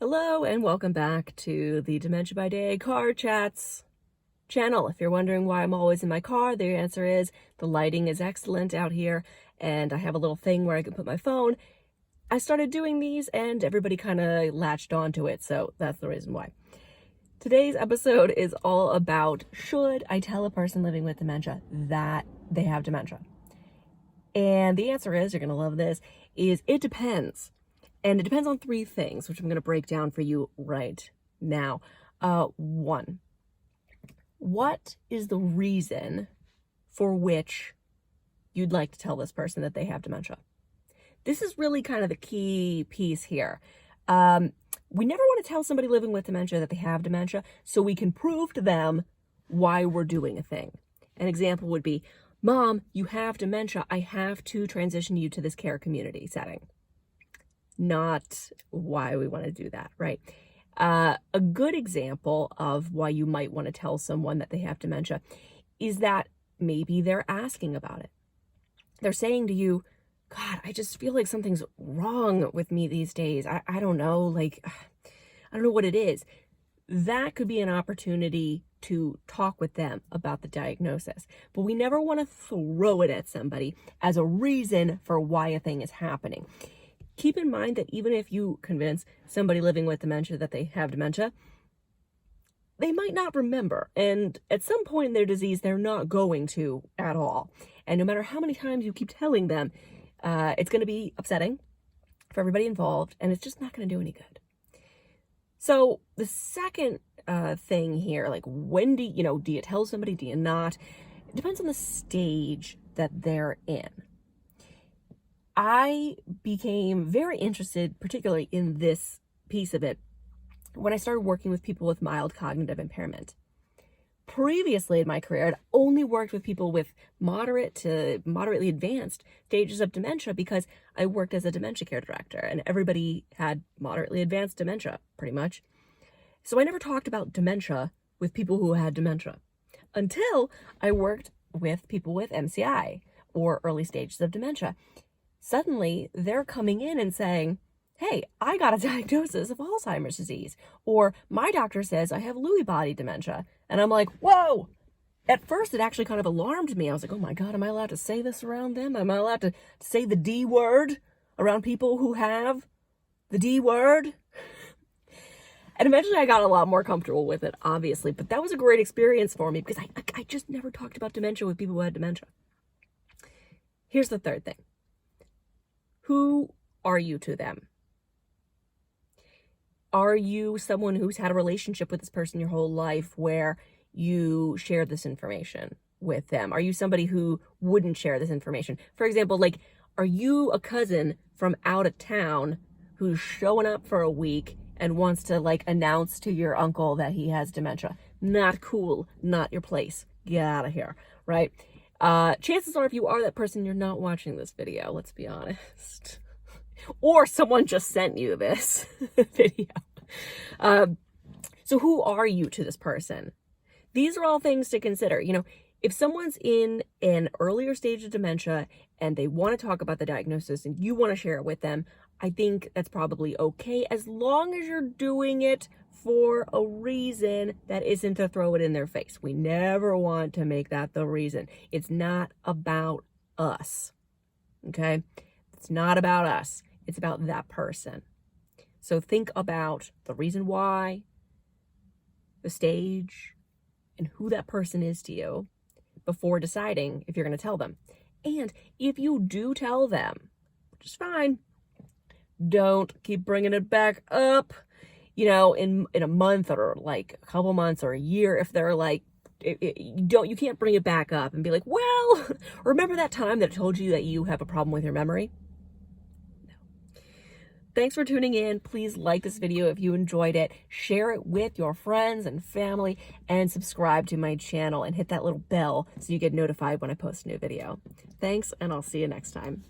Hello and welcome back to the Dementia by Day Car Chats channel. If you're wondering why I'm always in my car, the answer is the lighting is excellent out here and I have a little thing where I can put my phone. I started doing these and everybody kind of latched onto it, so that's the reason why. Today's episode is all about, should I tell a person living with dementia that they have dementia? And the answer is, you're going to love this, is it depends. And it depends on three things, which I'm going to break down for you right now. One, what is the reason for which you'd like to tell this person that they have dementia? This is really kind of the key piece here. We never want to tell somebody living with dementia that they have dementia so we can prove to them why we're doing a thing. An example would be, Mom, you have dementia. I have to transition you to this care community setting. Not why we want to do that, right? A good example of why you might want to tell someone that they have dementia is that maybe they're asking about it. They're saying to you, God, I just feel like something's wrong with me these days. I don't know, I don't know what it is. That could be an opportunity to talk with them about the diagnosis. But we never want to throw it at somebody as a reason for why a thing is happening. Keep in mind that even if you convince somebody living with dementia that they have dementia, they might not remember. And at some point in their disease, they're not going to at all. And no matter how many times you keep telling them, it's going to be upsetting for everybody involved, and it's just not going to do any good. So the second thing here, when do you tell somebody, do you not? It depends on the stage that they're in. I became very interested, particularly in this piece of it, when I started working with people with mild cognitive impairment. Previously in my career, I'd only worked with people with moderate to moderately advanced stages of dementia because I worked as a dementia care director and everybody had moderately advanced dementia, pretty much. So I never talked about dementia with people who had dementia until I worked with people with MCI or early stages of dementia. Suddenly, they're coming in and saying, hey, I got a diagnosis of Alzheimer's disease, or my doctor says I have Lewy body dementia. And I'm like, whoa! At first, it actually kind of alarmed me. I was like, oh my God, am I allowed to say this around them? Am I allowed to say the D word around people who have the D word? And eventually I got a lot more comfortable with it, obviously, but that was a great experience for me because I just never talked about dementia with people who had dementia. Here's the third thing. Who are you to them? Are you someone who's had a relationship with this person your whole life where you share this information with them? Are you somebody who wouldn't share this information? For example, are you a cousin from out of town who's showing up for a week and wants to announce to your uncle that he has dementia? Not cool, not your place. Get out of here, right? Chances are if you are that person, you're not watching this video, let's be honest. Or someone just sent you this video. So who are you to this person? These are all things to consider. If someone's in an earlier stage of dementia and they want to talk about the diagnosis and you want to share it with them, I think that's probably okay as long as you're doing it for a reason that isn't to throw it in their face. We never want to make that the reason. It's not about us, okay? It's not about us. It's about that person. So think about the reason why, the stage, and who that person is to you before deciding if you're going to tell them. And if you do tell them, which is fine, don't keep bringing it back up. In a month or a couple months or a year, if they're you can't bring it back up and be like, well, remember that time that I told you that you have a problem with your memory? No. Thanks for tuning in. Please like this video if you enjoyed it, share it with your friends and family, and subscribe to my channel and hit that little bell so you get notified when I post a new video. Thanks, and I'll see you next time.